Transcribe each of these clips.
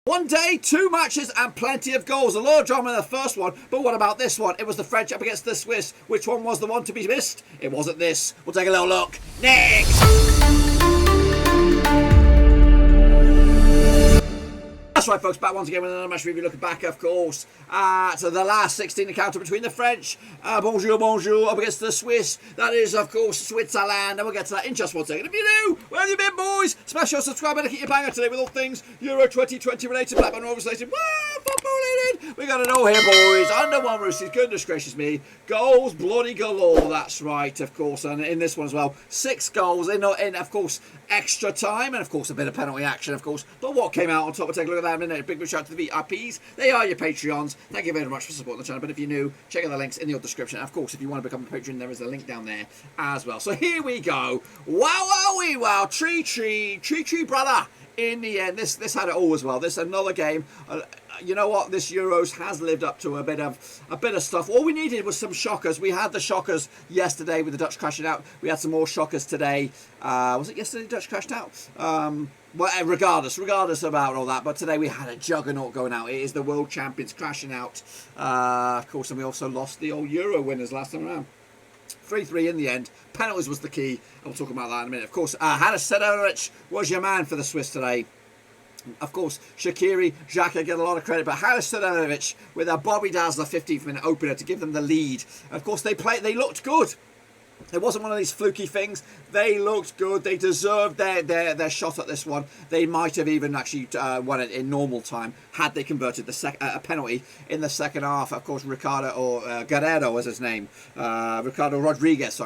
One day, 2 matches and plenty of goals. A lot of drama in the first one, but what about this one? It was the French up against the Swiss. Which one was the one to be missed? It wasn't this. We'll take a little look. Next! That's right, folks, back once again with another match review, looking back, of course, to the last 16 encounter between the French, bonjour, up against the Swiss. That is, of course, Switzerland, and we'll get to that in just 1 second. If you do, where have you been, boys? Smash your subscribe button, keep your banger today with all things Euro 2020 related, Blackburn Rovers related, football related. We got it all here, boys. Under one roof, goodness gracious me. Goals bloody galore, that's right, of course, and in this one as well. 6 goals in, of course, extra time, and of course, a bit of penalty action, of course. But what came out on top? We'll take a look at that in a minute. Big shout out to the VIPs. They are your Patreons. Thank you very much for supporting the channel. But if you're new, check out the links in the description. Of course, if you want to become a patron, there is a link down there as well. So here we go. Wow. Tree, brother. In the end, this had it all as well. This another game. You know what? This Euros has lived up to a bit of stuff. All we needed was some shockers. We had the shockers yesterday with the Dutch crashing out. We had some more shockers today. Was it yesterday the Dutch crashed out? Well, regardless about all that, but today we had a juggernaut going out. It is the world champions crashing out. Of course, and we also lost the old Euro winners last time around. 3-3 in the end. Penalties was the key. I'll talk about that in a minute. Of course, Seferovic was your man for the Swiss today. Of course, Shaqiri, Xhaka get a lot of credit, but Seferovic with a Bobby Dazzler 15th minute opener to give them the lead. Of course, they looked good. It wasn't one of these fluky things. They looked good. They deserved their shot at this one. They might have even actually won it in normal time had they converted a penalty in the second half. Of course, Guerrero was his name. Ricardo Rodriguez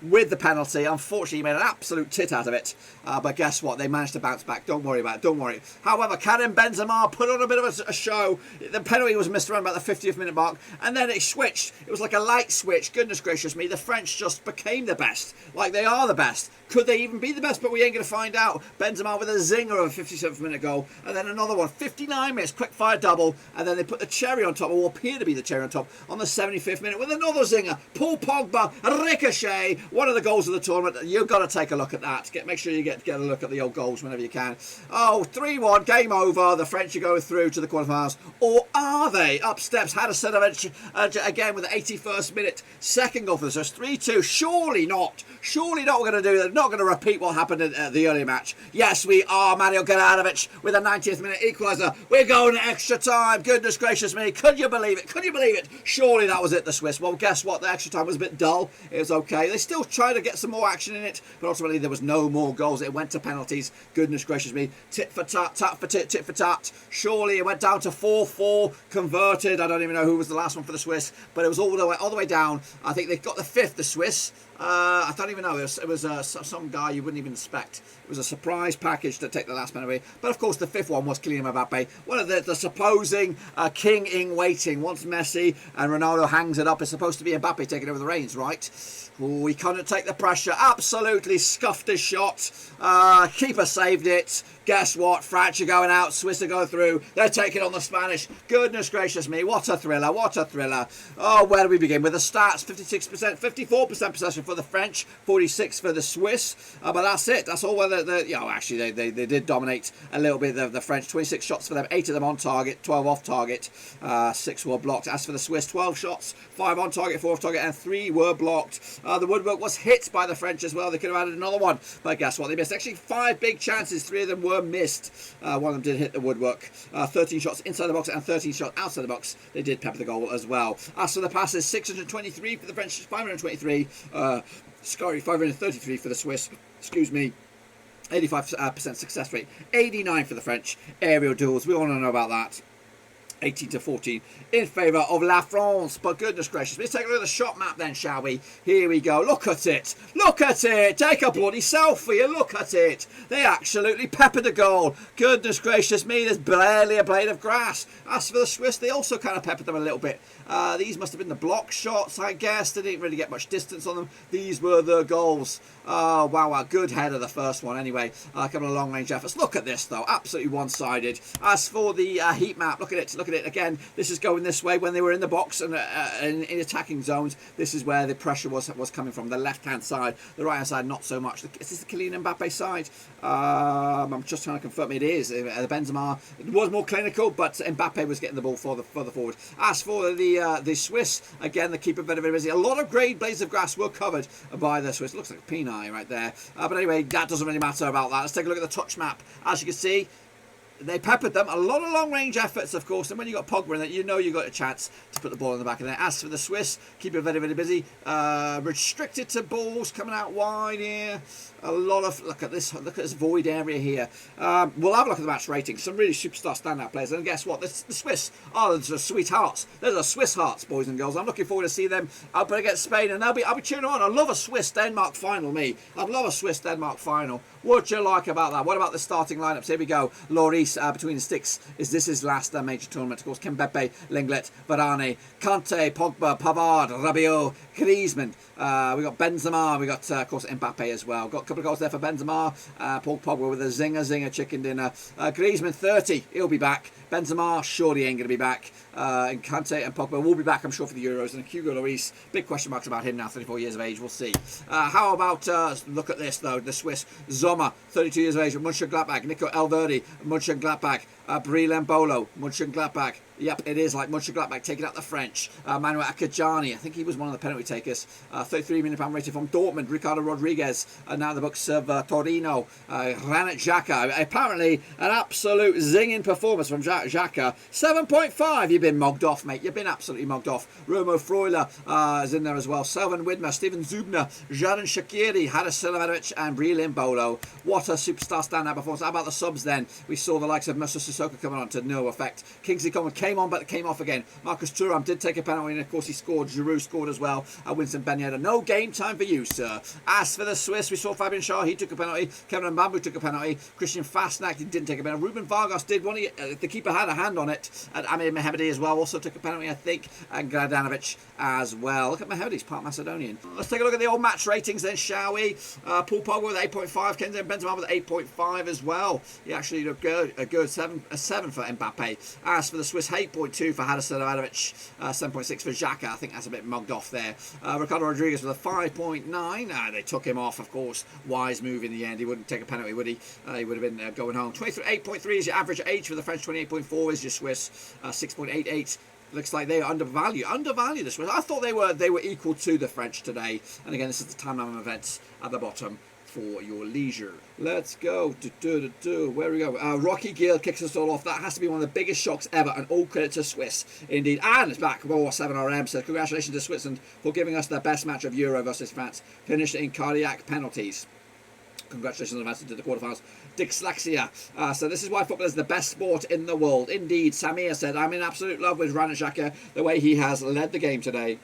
with the penalty. Unfortunately, he made an absolute tit out of it. But guess what? They managed to bounce back. Don't worry about it. Don't worry. However, Bensema put on a bit of a show. The penalty was missed around about the 50th minute mark. And then it switched. It was like a light switch. Goodness gracious me. The French just became the best. Like they are the best. Could they even be the best? But we ain't going to find out. Benzema with a zinger of a 57th minute goal. And then another one. 59 minutes. Quick fire double. And then they put the cherry on top, or appear to be the cherry on top, on the 75th minute with another zinger. Paul Pogba. Ricochet. One of the goals of the tournament. You've got to take a look at that. Make sure you get a look at the old goals whenever you can. Oh, 3-1. Game over. The French are going through to the quarterfinals. Or are they? Up steps. Seferovic again with the 81st minute. Second goal for the Swiss. 3-2. Surely not. Surely not going to do that. Not going to repeat what happened in the earlier match. Yes, we are. Mario Gavranovic with a 90th minute equaliser. We're going to extra time. Goodness gracious me. Could you believe it? Could you believe it? Surely that was it, the Swiss. Well, guess what? The extra time was a bit dull. It was okay. They still tried to get some more action in it, but ultimately there was no more goals. It went to penalties. Goodness gracious me. Tit for tat, tat for tit, tit for tat. Surely it went down to 4-4 converted. I don't even know who was the last one for the Swiss, but it was all the way down. I think they got the 5th, the Swiss. I don't even know. It was some guy you wouldn't even expect. It was a surprise package to take the last penalty. But of course, the 5th one was Kylian Mbappe, one of the supposing king in waiting. Once Messi and Ronaldo hangs it up, it's supposed to be Mbappe taking over the reins, right? Ooh, he couldn't take the pressure. Absolutely scuffed his shot. Keeper saved it. Guess what? France are going out. Swiss are going through. They're taking on the Spanish. Goodness gracious me. What a thriller. What a thriller. Oh, where do we begin? With the stats, 56%, 54% possession for the French, 46% for the Swiss. But that's it. That's all. Actually, they did dominate a little bit. The French, 26 shots for them, 8 of them on target, 12 off target, 6 were blocked. As for the Swiss, 12 shots, 5 on target, 4 off target, and 3 were blocked. The woodwork was hit by the French as well. They could have added another one. But guess what? They missed actually 5 big chances. 3 of them were missed. One of them did hit the woodwork. 13 shots inside the box and 13 shots outside the box. They did pepper the goal as well. As for the passes, 623 for the French, 523. 533 for the Swiss. Excuse me. 85% success rate. 89 for the French. Aerial duels. We all know about that. 18-14 in favour of La France. But goodness gracious, let's take a look at the shot map then, shall we? Here we go. Look at it. Look at it. Take a bloody selfie. Look at it. They absolutely peppered the goal. Goodness gracious me, there's barely a blade of grass. As for the Swiss, they also kind of peppered them a little bit. These must have been the block shots, I guess. They didn't really get much distance on them. These were the goals. Oh, wow. Good header, the first one. Anyway, a couple of long-range efforts. Look at this, though. Absolutely one-sided. As for the heat map, look at it. Look look at it again. This is going this way when they were in the box and in attacking zones. This is where the pressure was coming from. The left-hand side, the right-hand side, not so much. Is this the Kylian Mbappe side? I'm just trying to confirm it is. The Benzema was more clinical, but Mbappe was getting the ball further forward. As for the Swiss, again, the keeper very, very busy. A lot of great blades of grass were covered by the Swiss. Looks like Peni right there. But anyway, that doesn't really matter about that. Let's take a look at the touch map. As you can see, they peppered them. A lot of long-range efforts, of course. And when you got Pogba in it, you know you got a chance to put the ball in the back of there. As for the Swiss, keep it very, very busy. Restricted to balls coming out wide here. A lot of look at this void area here. We'll have a look at the match rating. Some really superstar standout players. And guess what? The Swiss are the sweethearts. They're the Swiss hearts, boys and girls. I'm looking forward to see them up against Spain, and I'll be cheering on. I love a Swiss Denmark final. I'd love a Swiss Denmark final. What do you like about that? What about the starting lineups? Here we go. Lloris between the sticks. Is this his last major tournament? Of course, Mbappe, Lenglet, Varane, Kante, Pogba, Pavard, Rabiot, Griezmann. We got Benzema. We got, of course, Mbappe as well. Got a couple of goals there for Benzema. Paul Pogba with a zinger chicken dinner. Griezmann, 30. He'll be back. Benzema, surely ain't going to be back. And Kante and Pogba will be back, I'm sure, for the Euros. And Hugo Lloris, big question marks about him now, 34 years of age. We'll see. How about, look at this, though, the Swiss. Sommer, 32 years of age, Mönchengladbach. Nico Elverdi, Mönchengladbach. Breel Mbolo, Mönchengladbach. Yep, it is like Mönchengladbach taking out the French. Manuel Akajani, I think he was one of the penalty takers. £33 million rated from Dortmund. Ricardo Rodriguez, now the books of Torino. Granit Xhaka, apparently an absolute zinging performance from Xhaka. 7.5, you've been mugged off, mate. You've been absolutely mugged off. Romo Freuler is in there as well. Selvan Widmer, Steven Zubner, Jaran Shaqiri, Haris Seferovic and Breel Mbolo. What a superstar standout performance. How about the subs then? We saw the likes of Musa Sissoko coming on to no effect. Kingsley Coman came on but came off again. Marcus Thuram did take a penalty and of course he scored. Giroud scored as well. Winston Ben Yedder. No game time for you, sir. As for the Swiss, we saw Fabian Schär. He took a penalty. Kevin Mbambu took a penalty. Christian Fastnack, he didn't take a penalty. Ruben Vargas did one. The keeper had a hand on it. And Amir Mehmedi as well also took a penalty, I think. And Gavranovic as well. Look at Mehmedi, he's part Macedonian. Let's take a look at the old match ratings then, shall we? Paul Pogba with 8.5. Kenzo Benzema with 8.5 as well. He actually looked good. A good 7 for Mbappe. As for the Swiss, 8.2 for Haris Seferovic, 7.6 for Xhaka. I think that's a bit mugged off there. Ricardo Rodriguez with a 5.9. They took him off, of course. Wise move in the end. He wouldn't take a penalty, would he? He would have been going home. 8.3 is your average age for the French. 28.4 is your Swiss. 6.88. Looks like they are undervalued the Swiss. I thought they were equal to the French today. And again, this is the timeline of events at the bottom for your leisure. Let's go. Where we go? Rocky Gill kicks us all off. That has to be one of the biggest shocks ever, and all credit to Swiss indeed. And it's back. 7RM says congratulations to Switzerland for giving us the best match of Euro versus France. Finished in cardiac penalties. Congratulations on advancing to the quarterfinals. Dyslexia. So this is why football is the best sport in the world. Indeed, Samir said, I'm in absolute love with Granit Xhaka, the way he has led the game today.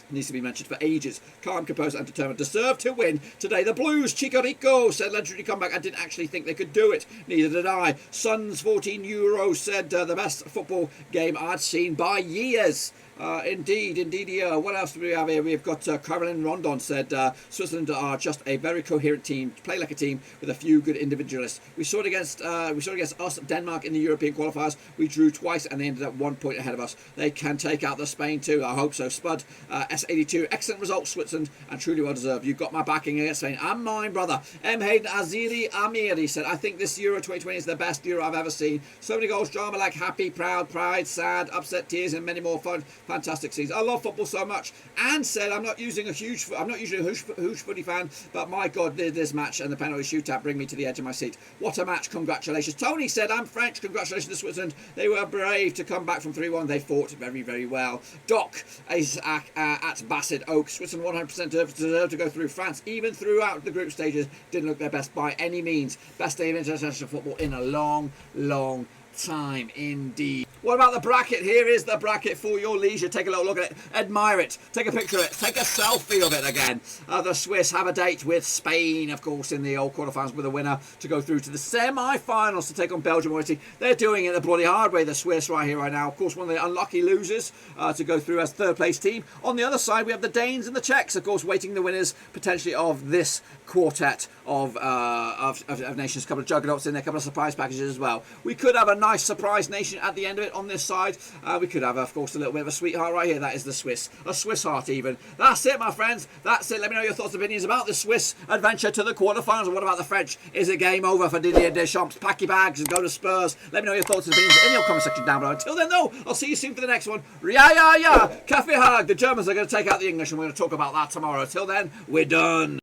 Needs to be mentioned for ages. Calm, composed and determined. Deserve to win today. The Blues, Chicarico, said legendary comeback. I didn't actually think they could do it. Neither did I. Suns 14 euros said the best football game I'd seen by years. Indeed. Yeah. What else do we have here? We've got Caroline Rondon said Switzerland are just a very coherent team, play like a team with a few good individualists. We saw it against us, Denmark in the European qualifiers. We drew twice and they ended up 1 point ahead of us. They can take out the Spain too. I hope so. Spud S82, excellent result, Switzerland, and truly well deserved. You've got my backing against Spain and mine, brother. M. Hayden Aziri Amiri said, I think this Euro 2020 is the best Euro I've ever seen. So many goals, drama like happy, proud, pride, sad, upset, tears, and many more fun. Fantastic season. I love football so much. And said, I'm not usually a huge footy fan, but my God, this match and the penalty shootout bring me to the edge of my seat. What a match. Congratulations. Tony said, I'm French. Congratulations to Switzerland. They were brave to come back from 3-1. They fought very, very well. Doc is at Bassett Oak. Switzerland 100% deserve to go through. France, even throughout the group stages, didn't look their best by any means. Best day of international football in a long, long time indeed. What about the bracket? Here is the bracket for your leisure. Take a little look at it. Admire it. Take a picture of it. Take a selfie of it again. The Swiss have a date with Spain, of course, in the old quarterfinals with a winner to go through to the semi-finals to take on Belgium. They're doing it the bloody hard way, the Swiss, right here, right now. Of course, one of the unlucky losers to go through as third place team. On the other side, we have the Danes and the Czechs, of course, waiting the winners potentially of this quartet of nations. A couple of juggernauts in there, a couple of surprise packages as well. We could have a nice surprise nation at the end of it on this side. We could have, of course, a little bit of a sweetheart right here. That is the Swiss. A Swiss heart even. That's it, my friends. That's it. Let me know your thoughts and opinions about the Swiss adventure to the quarterfinals. And what about the French? Is it game over for Didier Deschamps? Pack your bags and go to Spurs. Let me know your thoughts and opinions in your comment section down below. Until then, though, I'll see you soon for the next one. Yeah. Kaffee Hag. The Germans are going to take out the English, and we're going to talk about that tomorrow. Till then, we're done.